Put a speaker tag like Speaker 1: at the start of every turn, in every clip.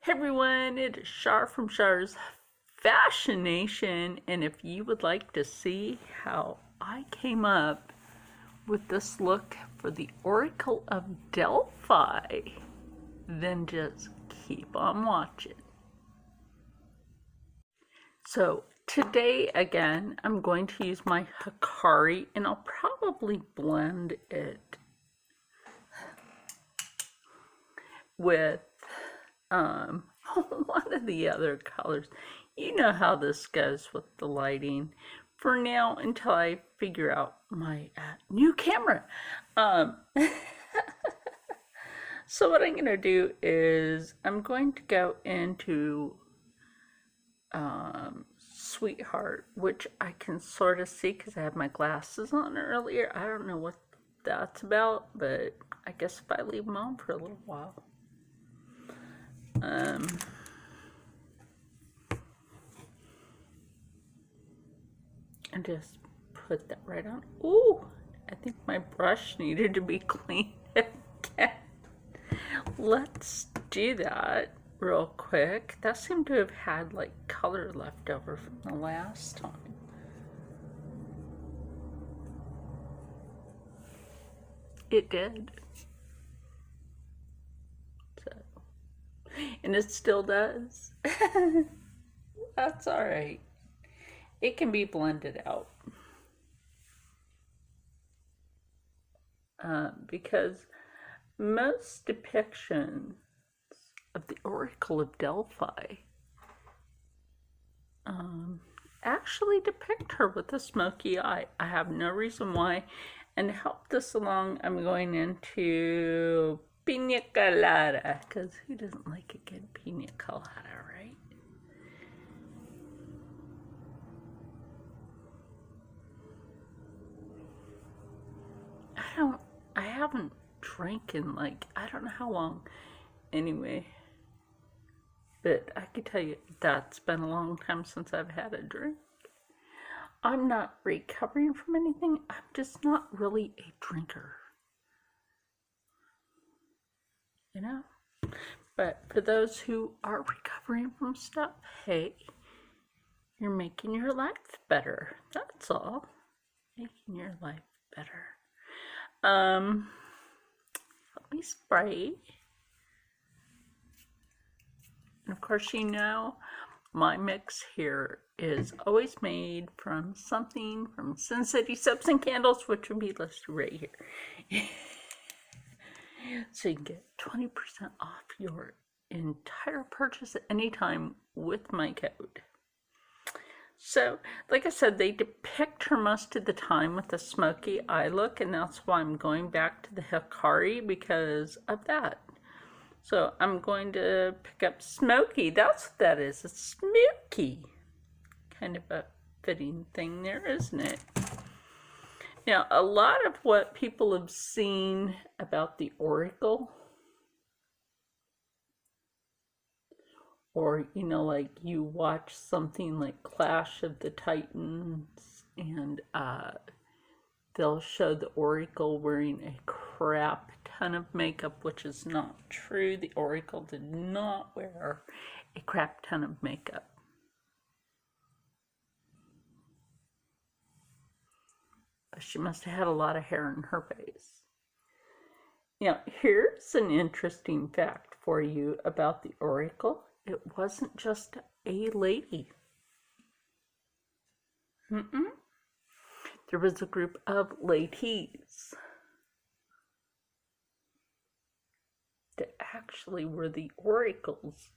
Speaker 1: Hey everyone, it is Shar from Shar's Fashion Nation, and if you would like to see how I came up with this look for the Oracle of Delphi, then just keep on watching. So today again, I'm going to use my Hikari, and I'll probably blend it with one of the other colors. You know how this goes with the lighting for now until I figure out my new camera. So what I'm going to do is I'm going to go into Sweetheart, which I can sort of see because I had my glasses on earlier. I don't know what that's about, but I guess if I leave them on for a little while. And just put that right on. Ooh, I think my brush needed to be cleaned again. Let's do that real quick. That seemed to have had like color left over from the last time. It did. And it still does. That's all right. It can be blended out. Because most depictions of the Oracle of Delphi actually depict her with a smoky eye. I have no reason why. And to help this along, I'm going into Pina Colada, because who doesn't like a good Pina Colada, right? I haven't drank in like, I don't know how long anyway. But I can tell you that's been a long time since I've had a drink. I'm not recovering from anything. I'm just not really a drinker. You know? But for those who are recovering from stuff, hey, you're making your life better. That's all. Making your life better. Let me spray. And of course, you know, my mix here is always made from something from Sin City Soaps and Candles, which would be listed right here. So you can get 20% off your entire purchase at any time with my code. So, like I said, they depict her most of the time with a smoky eye look, and that's why I'm going back to the Hikari because of that. So I'm going to pick up Smoky. That's what that is. It's smoky. Kind of a fitting thing there, isn't it? Now, a lot of what people have seen about the Oracle, or, you know, like you watch something like Clash of the Titans, and they'll show the Oracle wearing a crap ton of makeup, which is not true. The Oracle did not wear a crap ton of makeup. She must have had a lot of hair in her face. Now, here's an interesting fact for you about the Oracle. It wasn't just a lady. There was a group of ladies that actually were the oracles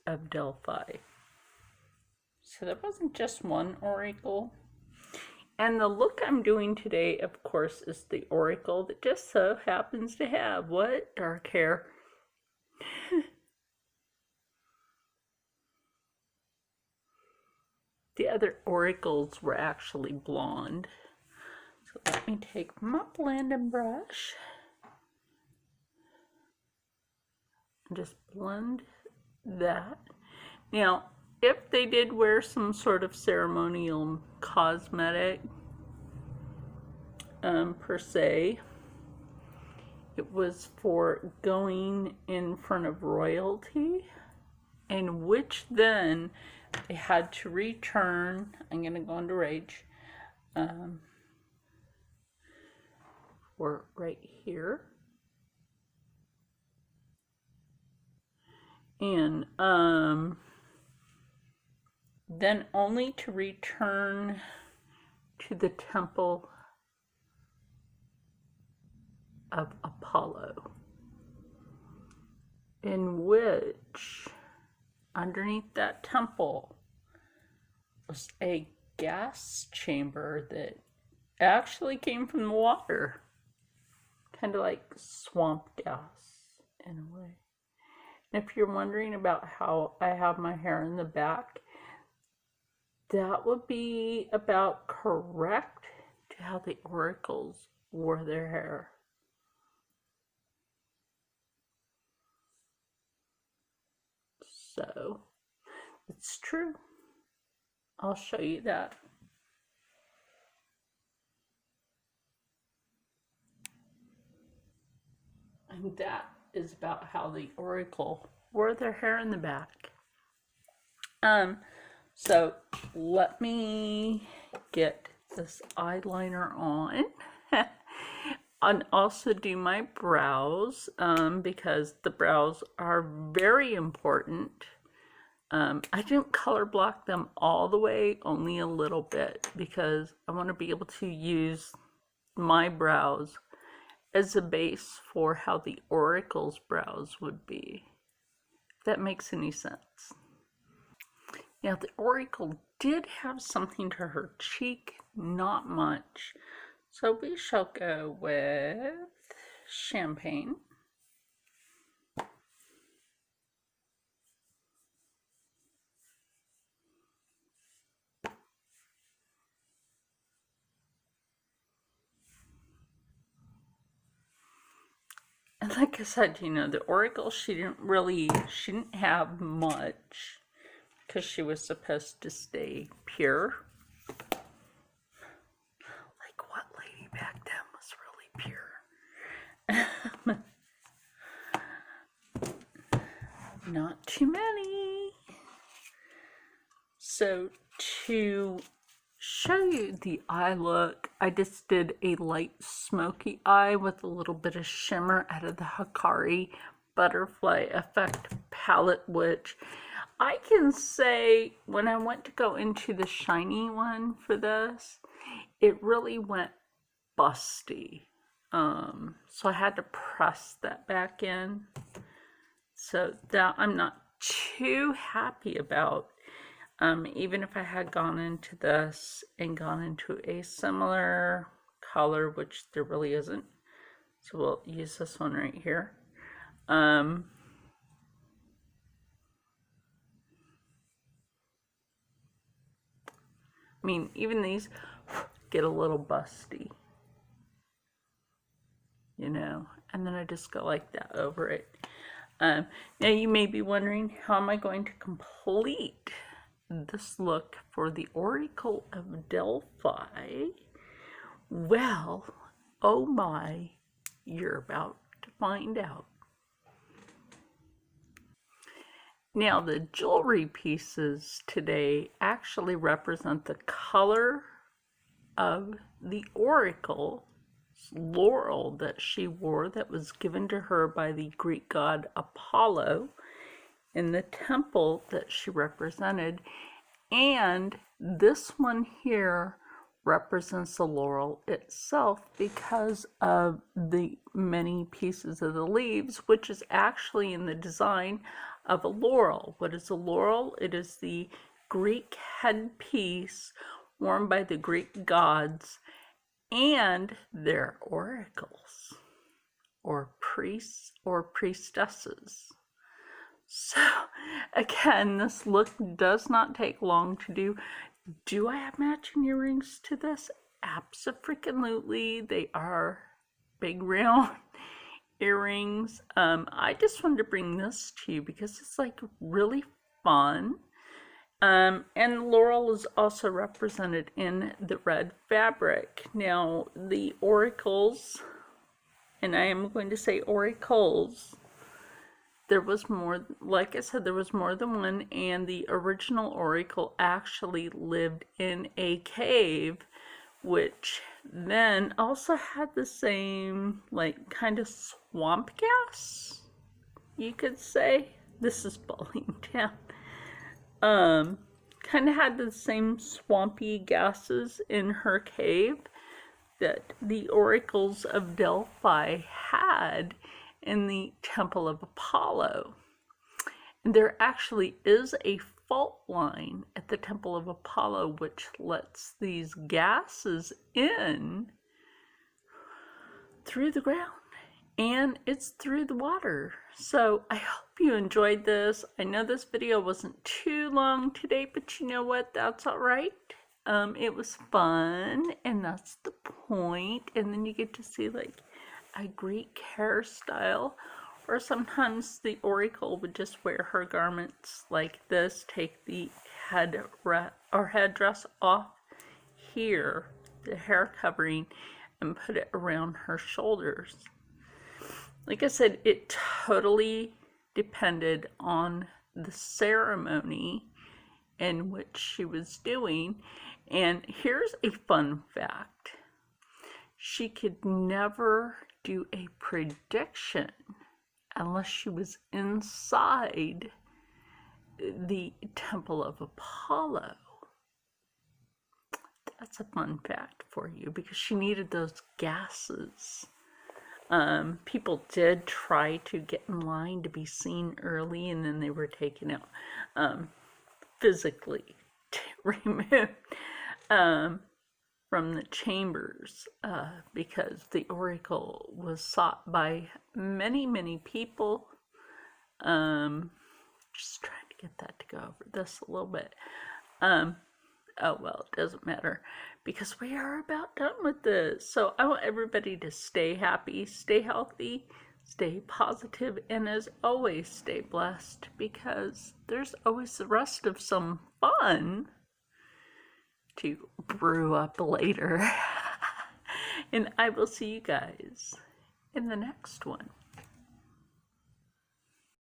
Speaker 1: of Delphi. So there wasn't just one oracle. And the look I'm doing today, of course, is the oracle that just so happens to have what? Dark hair. The other oracles were actually blonde. So let me take my blending brush and just blend that. Now, if they did wear some sort of ceremonial cosmetic, per se, It was for going in front of royalty, in which then they had to return. I'm going to go into rage. Or right here. And then only to return to the temple of Apollo, in which underneath that temple was a gas chamber that actually came from the water, kind of like swamp gas in a way. And if you're wondering about how I have my hair in the back, that would be about correct to how the oracles wore their hair. So, it's true. I'll show you that. And that is about how the oracle wore their hair in the back. So let me get this eyeliner on and also do my brows, because the brows are very important. I didn't color block them all the way, only a little bit, because I want to be able to use my brows as a base for how the oracle's brows would be, if that makes any sense. Now, the oracle did have something to her cheek, not much. So we shall go with champagne. And like I said, you know, the oracle, she didn't have much, because she was supposed to stay pure. Like, what lady back then was really pure? Not too many. So to show you the eye look, I just did a light smoky eye with a little bit of shimmer out of the Hikari Butterfly Effect palette, which I can say when I went to go into the shiny one for this, it really went busty. So I had to press that back in. So that I'm not too happy about. Even if I had gone into this and gone into a similar color, which there really isn't. So we'll use this one right here. I mean, even these get a little busty, you know, and then I just go like that over it. Now you may be wondering, how am I going to complete this look for the Oracle of Delphi? Well, oh my, you're about to find out. Now, the jewelry pieces today actually represent the color of the oracle's laurel that she wore, that was given to her by the Greek god Apollo in the temple that she represented. And this one here represents the laurel itself because of the many pieces of the leaves, which is actually in the design of a laurel. What is a laurel? It is the Greek headpiece worn by the Greek gods and their oracles, or priests or priestesses. So again, this look does not take long to do. Do I have matching earrings to this? Abso-freaking-lutely. They are big round earrings. I just wanted to bring this to you because it's like really fun. And laurel is also represented in the red fabric. Now, the oracles and I am going to say oracles. There was more, like I said, there was more than one, and the original oracle actually lived in a cave, which then also had the same, like, kind of swamp gas, you could say. This is falling down. Kind of had the same swampy gases in her cave that the oracles of Delphi had in the Temple of Apollo. And there actually is a fault line at the Temple of Apollo which lets these gases in through the ground, and it's through the water. So I hope you enjoyed this. I know this video wasn't too long today, but you know what? That's all right. It was fun, and that's the point. And then you get to see like a Greek hairstyle, or sometimes the oracle would just wear her garments like this, take the headdress off here, the hair covering, and put it around her shoulders. Like I said, it totally depended on the ceremony in which she was doing. And here's a fun fact. She could never do a prediction unless she was inside the Temple of Apollo. That's a fun fact for you, because she needed those gases. People did try to get in line to be seen early, and then they were taken out physically removed from the chambers, because the oracle was sought by many people. Just trying to get that to go over this a little bit. Oh well, it doesn't matter, because we are about done with this. So I want everybody to stay happy, stay healthy, stay positive, and as always, stay blessed, because there's always the rest of some fun to brew up later. And I will see you guys in the next one.